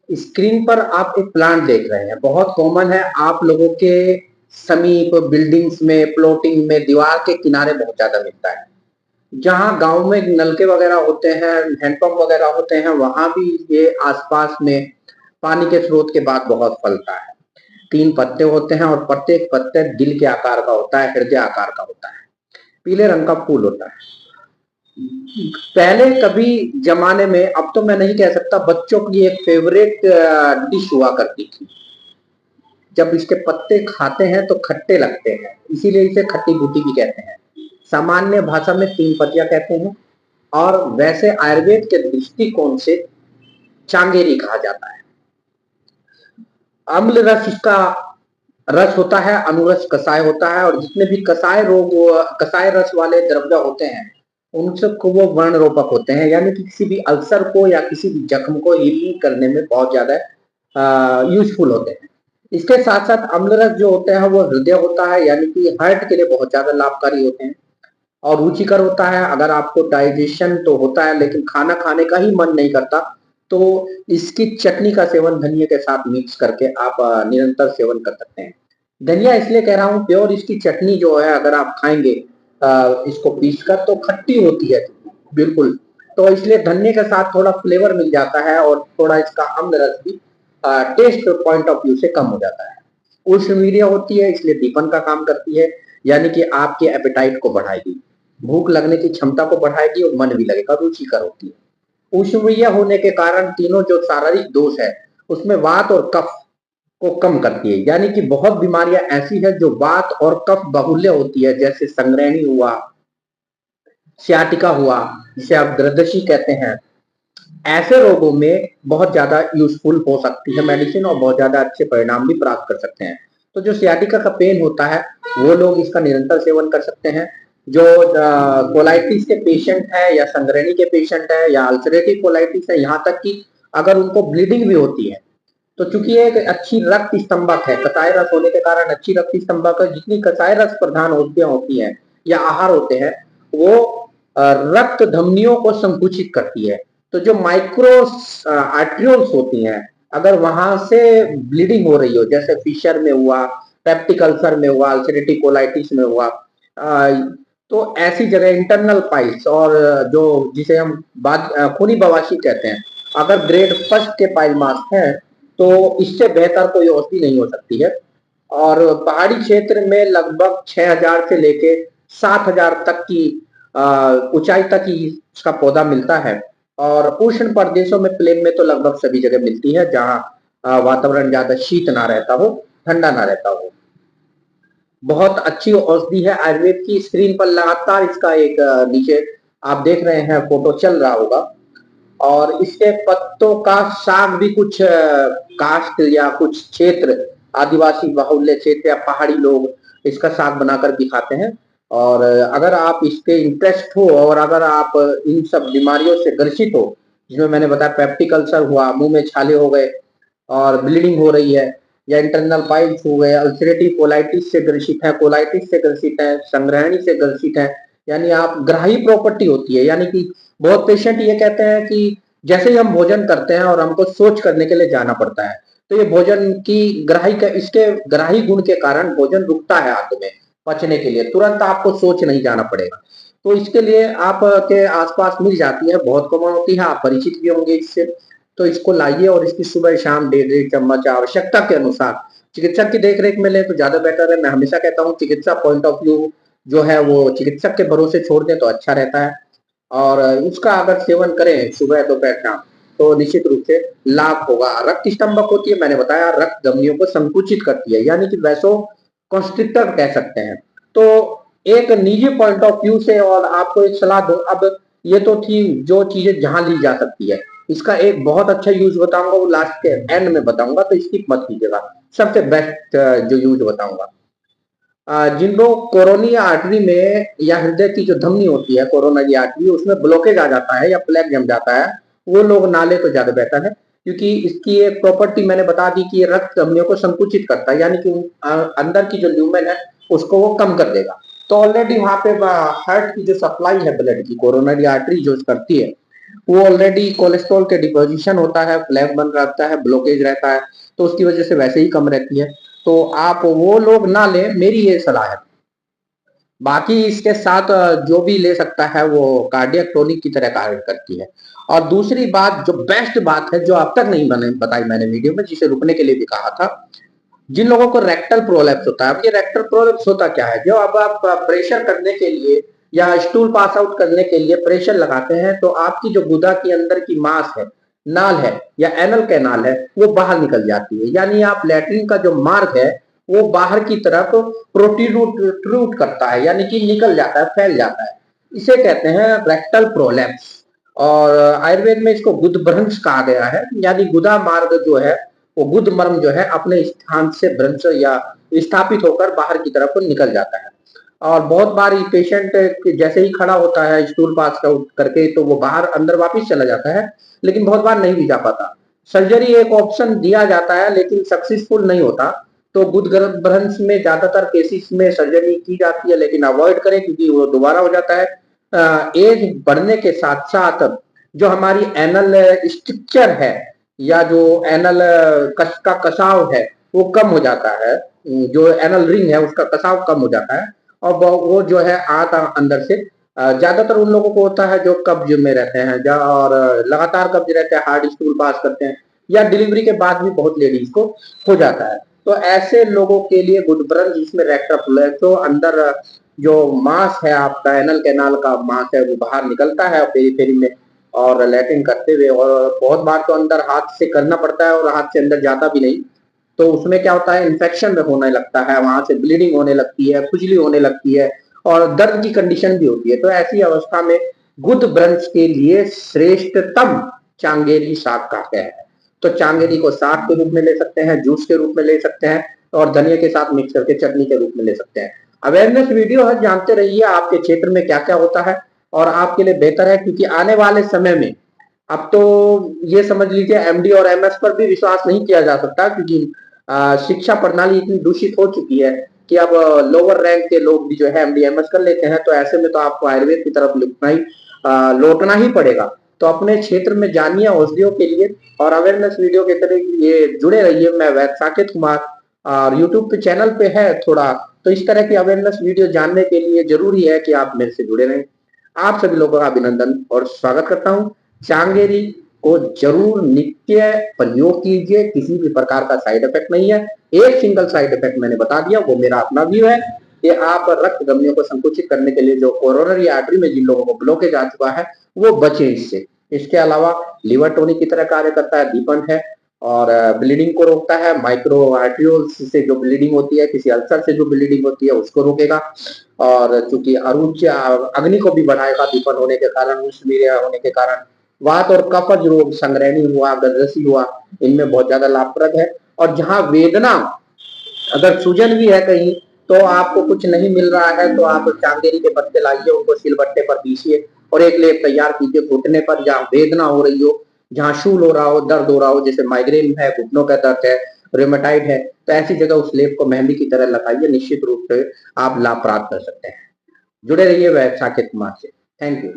Screen पर आप एक प्लांट देख रहे हैं, बहुत कॉमन है आप लोगों के समीप बिल्डिंग्स में, प्लॉटिंग में, दीवार के किनारे बहुत ज्यादा मिलता है। जहाँ गांव में नलके वगैरह होते हैं, हैंडपंप वगैरह होते हैं, वहां भी ये आसपास में पानी के स्रोत के बाद बहुत फलता है। 3 पत्ते होते हैं और प्रत्येक पत्ते दिल के आकार का होता है, हृदय आकार का होता है। पीले रंग का फूल होता है। पहले कभी जमाने में, अब तो मैं नहीं कह सकता, बच्चों की एक फेवरेट डिश हुआ करती थी। जब इसके पत्ते खाते हैं तो खट्टे लगते हैं, इसीलिए इसे खट्टी बूटी भी कहते हैं। सामान्य भाषा में 3 पत्तियां कहते हैं, और वैसे आयुर्वेद के दृष्टिकोण से चांगेरी कहा जाता है। अम्ल रस इसका रस होता है, अनुरस कसाय होता है, और जितने भी कसाय रोग, कसाय रस वाले द्रव्य होते हैं, उनसे को वो वर्ण रोपक होते हैं, यानी कि किसी भी अल्सर को या किसी भी जख्म को हीलिंग करने में बहुत ज्यादा यूजफुल होते हैं। इसके साथ साथ अम्ल रस जो होते हैं वो हृदय होता है, यानी कि हार्ट के लिए बहुत ज्यादा लाभकारी होते हैं और रुचिकर होता है। अगर आपको डाइजेशन तो होता है लेकिन खाना खाने का ही मन नहीं करता, तो इसकी चटनी का सेवन धनिया के साथ मिक्स करके आप निरंतर सेवन कर सकते हैं। धनिया इसलिए कह रहा हूँ, प्योर इसकी चटनी जो है अगर आप खाएंगे इसको पीस कर, तो खट्टी होती है बिल्कुल। तो इसलिए धनिया के साथ थोड़ा फ्लेवर मिल जाता है और थोड़ा इसका अम्ल रस भी टेस्ट पॉइंट ऑफ व्यू से कम हो जाता है। उष्णवीर्य होती है, इसलिए दीपन का काम करती है, यानी कि आपके एपेटाइट को बढ़ाएगी, भूख लगने की क्षमता को बढ़ाएगी और मन भी लगेगा, रुचिकर होती है। उष्णवीर्य होने के कारण तीनों जो शारीरिक दोष है उसमें वात और कफ को कम करती है, यानी कि बहुत बीमारियां ऐसी है जो वात और कफ बाहुल्य होती है, जैसे संग्रहणी हुआ, सियाटिका हुआ, जिसे आप ग्रदशी कहते हैं। ऐसे रोगों में बहुत ज्यादा यूजफुल हो सकती है मेडिसिन, और बहुत ज्यादा अच्छे परिणाम भी प्राप्त कर सकते हैं। तो जो सियाटिका का पेन होता है वो लोग इसका निरंतर सेवन कर सकते हैं। जो कोलाइटिस के पेशेंट है, या संग्रहणी के पेशेंट है, या अल्सरेटिव कोलाइटिस है, यहाँ तक कि अगर उनको ब्लीडिंग भी होती है, तो चूंकि ये एक अच्छी रक्त स्तंभक है, कसाय रस होने के कारण अच्छी रक्त स्तंभक है, जितनी कसाय रस प्रधान औषधियां होती हैं या आहार होते हैं, वो रक्त धमनियों को संकुचित करती है। तो जो माइक्रो आर्ट्रियोल्स होती हैं, अगर वहां से ब्लीडिंग हो रही हो, जैसे फिशर में हुआ, पेप्टिक अल्सर में हुआ, अल्सरेटिव कोलाइटिस में हुआ, तो ऐसी जगह इंटरनल पाइल्स, और जो जिसे हम बाद खूनी बवासीर कहते हैं, अगर ग्रेड फर्स्ट के पाइल मास है, तो इससे बेहतर कोई औषधि नहीं हो सकती है। और पहाड़ी क्षेत्र में लगभग 6,000 से लेके 7,000 तक की ऊंचाई तक ही इसका पौधा मिलता है। और उष्ण प्रदेशों में, प्लेन में तो लगभग सभी जगह मिलती है, जहाँ वातावरण ज्यादा शीत ना रहता हो, ठंडा ना रहता हो। बहुत अच्छी औषधि है आयुर्वेद की। स्क्रीन पर लगातार इसका एक नीचे आप देख रहे हैं फोटो चल रहा होगा, और इसके पत्तों का साग भी कुछ कास्ट या कुछ क्षेत्र, आदिवासी बाहुल्य क्षेत्र या पहाड़ी लोग इसका साग बनाकर भी खाते हैं। और अगर आप इसके इंटरेस्ट हो, और अगर आप इन सब बीमारियों से ग्रसित हो, जिसमें मैंने बताया पेप्टिक अल्सर हुआ, मुंह में छाले हो गए और ब्लीडिंग हो रही है, या इंटरनल पाइल्स हो गए, अल्सरेटिव कोलाइटिस से ग्रसित है, कोलाइटिस से ग्रसित है, संग्रहणी से ग्रसित है, यानी आप ग्राही प्रॉपर्टी होती है, यानी कि बहुत पेशेंट ये कहते हैं कि जैसे ही हम भोजन करते हैं और हमको सोच करने के लिए जाना पड़ता है, तो ये भोजन की ग्राही का, इसके ग्राही गुण के कारण भोजन रुकता है आंत में पचने के लिए, तुरंत आपको सोच नहीं जाना पड़ेगा। तो इसके लिए आप के आसपास मिल जाती है, बहुत कॉमन होती है, आप परिचित भी होंगे इससे। तो इसको लाइए और इसकी सुबह शाम 1.5 चम्मच आवश्यकता के अनुसार चिकित्सक की देखरेख में ले तो ज्यादा बेटर है। मैं हमेशा कहता हूँ चिकित्सा पॉइंट ऑफ व्यू जो है वो चिकित्सक के भरोसे छोड़ दें तो अच्छा रहता है। और इसका अगर सेवन करें सुबह दोपहर शाम, तो निश्चित रूप से लाभ होगा। रक्त स्तंभक होती है, मैंने बताया, रक्त धमनियों को संकुचित करती है, यानी कि वैसो कॉन्स्ट्रिक्टर कह सकते हैं। तो एक निजी पॉइंट ऑफ व्यू से और आपको एक सलाह दो, अब ये तो थी जो चीजें जहां ली जा सकती है, इसका एक बहुत अच्छा यूज बताऊंगा, वो लास्ट के एंड में बताऊंगा, तो स्किप मत कीजिएगा। सबसे बेस्ट जो यूज बताऊंगा, जिन लोग कोरोनरी आर्टरी में या हृदय की जो धमनी होती है कोरोनरी आर्टरी, उसमें ब्लॉकेज आ जाता है या प्लेग जम जाता है, वो लोग नाले तो ज्यादा बेहतर है, क्योंकि इसकी एक प्रॉपर्टी मैंने बता दी कि ये रक्त धमनियों को संकुचित करता है, यानी कि अंदर की जो ल्यूमेन है उसको वो कम कर देगा। तो ऑलरेडी वहां पे हार्ट की जो सप्लाई है ब्लड की, कोरोनरी आर्टरी जो करती है, वो ऑलरेडी कोलेस्ट्रॉल के डिपोजिशन होता है, फ्लैग बन रहता है, ब्लॉकेज रहता है, तो उसकी वजह से वैसे ही कम रहती है। तो आप वो लोग ना लें, मेरी ये सलाह है। बाकी इसके साथ जो भी ले सकता है वो कार्डियक टॉनिक की तरह कार्य करती है। और दूसरी बात, जो बेस्ट बात है, जो अब तक नहीं बने बताई मैंने वीडियो में, जिसे रुकने के लिए भी कहा था, जिन लोगों को रेक्टल प्रोलैप्स होता है। अब ये रेक्टल प्रोलैप्स होता क्या है? जो अब आप प्रेशर करने के लिए या स्टूल पास आउट करने के लिए प्रेशर लगाते हैं, तो आपकी जो गुदा के अंदर की मांस है, नाल है या एनल कैनाल है, वो बाहर निकल जाती है। यानी आप लैट्रिन का जो मार्ग है वो बाहर की तरफ प्रोट्रूट करता है, यानी कि निकल जाता है, फैल जाता है। इसे कहते हैं रेक्टल प्रोलैप्स। और आयुर्वेद में इसको गुदभ्रंश कहा गया है, यानी गुदा मार्ग जो है, वो गुद मर्म जो है अपने स्थान से भ्रंश या स्थापित होकर बाहर की तरफ निकल जाता है। और बहुत बार ये पेशेंट जैसे ही खड़ा होता है स्टूल पास आउट करके, तो वो बाहर अंदर वापस चला जाता है, लेकिन बहुत बार नहीं भी जा पाता। सर्जरी एक ऑप्शन दिया जाता है, लेकिन सक्सेसफुल नहीं होता। तो गुद भ्रंश में ज्यादातर केसेस में सर्जरी की जाती है, लेकिन अवॉइड करें क्योंकि वो दोबारा हो जाता है। एज बढ़ने के साथ साथ जो हमारी एनल स्ट्रक्चर है या जो एनल कस का कसाव है वो कम हो जाता है। जो एनल रिंग है उसका कसाव कम हो जाता है, और वो जो है आता अंदर से ज्यादातर उन लोगों को होता है जो कब्ज में रहते हैं और लगातार कब्ज रहते हैं, हार्ड स्टूल पास करते हैं, या डिलीवरी के बाद भी बहुत लेडीज को हो जाता है। तो ऐसे लोगों के लिए गुदब्रंश, जिसमें रेक्टल प्रोलैप्स तो अंदर जो मांस है आपका, एनल कैनाल का मांस है, वो बाहर निकलता है पेरीफेरी में और लैट्रिन करते हुए। और बहुत बार तो अंदर हाथ से करना पड़ता है और हाथ से अंदर जाता भी नहीं। तो उसमें क्या होता है, इन्फेक्शन होने लगता है, वहां से ब्लीडिंग होने लगती है, खुजली होने लगती है और दर्द की कंडीशन भी होती है। तो ऐसी अवस्था में गुद ब्रंश के लिए श्रेष्ठतम चांगेरी शाक का है। तो चांगेरी को साग के रूप में ले सकते हैं, जूस के रूप में ले सकते हैं, और धनिया के साथ मिक्स करके चटनी के रूप में ले सकते हैं। अवेयरनेस वीडियो है, जानते रहिए आपके क्षेत्र में क्या क्या होता है, और आपके लिए बेहतर है, क्योंकि आने वाले समय में अब तो ये समझ लीजिए एमडी और एमएस पर भी विश्वास नहीं किया जा सकता, क्योंकि शिक्षा प्रणाली इतनी दूषित हो चुकी है कि अब लोअर रैंक के लोग भी जो है एमडी एमएस कर लेते हैं। तो ऐसे में तो आपको आयुर्वेद की तरफ लौटना ही पड़ेगा। तो अपने क्षेत्र में जानिए औषधियों के लिए, और अवेयरनेस वीडियो के तरह ये जुड़े रहिए। मैं वैद्य साकेत कुमार, और यूट्यूब पे चैनल पे है थोड़ा, तो इस तरह की अवेयरनेस वीडियो जानने के लिए जरूरी है कि आप मेरे से जुड़े रहें। आप सभी लोगों का अभिनंदन और स्वागत करता हूँ। चांगेरी को जरूर नित्य प्रयोग कीजिए, किसी भी प्रकार का साइड इफेक्ट नहीं है। एक सिंगल साइड इफेक्ट मैंने बता दिया, वो मेरा अपना व्यू है कि आप रक्त धमनियों को संकुचित करने के लिए, जो कोरोनरी आर्टरी में जिन लोगों को ब्लॉकेज आ चुका है, वो बचे इससे। इसके अलावा लिवर टॉनिक की तरह कार्य करता है, दीपन है, और ब्लीडिंग को रोकता है। माइक्रो आर्ट्रियोल्स से जो ब्लीडिंग होती है, किसी अल्सर से जो ब्लीडिंग होती है, उसको रोकेगा। और चूंकि अरुच अग्नि को भी बढ़ाएगा दीपन होने के कारण, उष्मीय होने के कारण। वात और कफज रोग, संग्रहणी हुआ, गंधरसी हुआ, इनमें बहुत ज्यादा लाभप्रद है। और जहां वेदना, अगर सूजन भी है कहीं, तो आपको कुछ नहीं मिल रहा है, तो आप चांदेरी के पत्ते लाइए, उनको सिलबट्टे पर पीसिए और एक लेप तैयार कीजिए घुटने पर, जहां वेदना हो रही हो, जहां शूल हो रहा हो, दर्द हो रहा हो, जैसे माइग्रेन है, घुटनों का दर्द है, रेमेटाइड है, तो ऐसी जगह उस लेप को मेहंदी की तरह लगाइए। निश्चित रूप से आप लाभ प्राप्त कर सकते हैं। जुड़े रहिए वैद्य साकेत कुमार से। Thank you.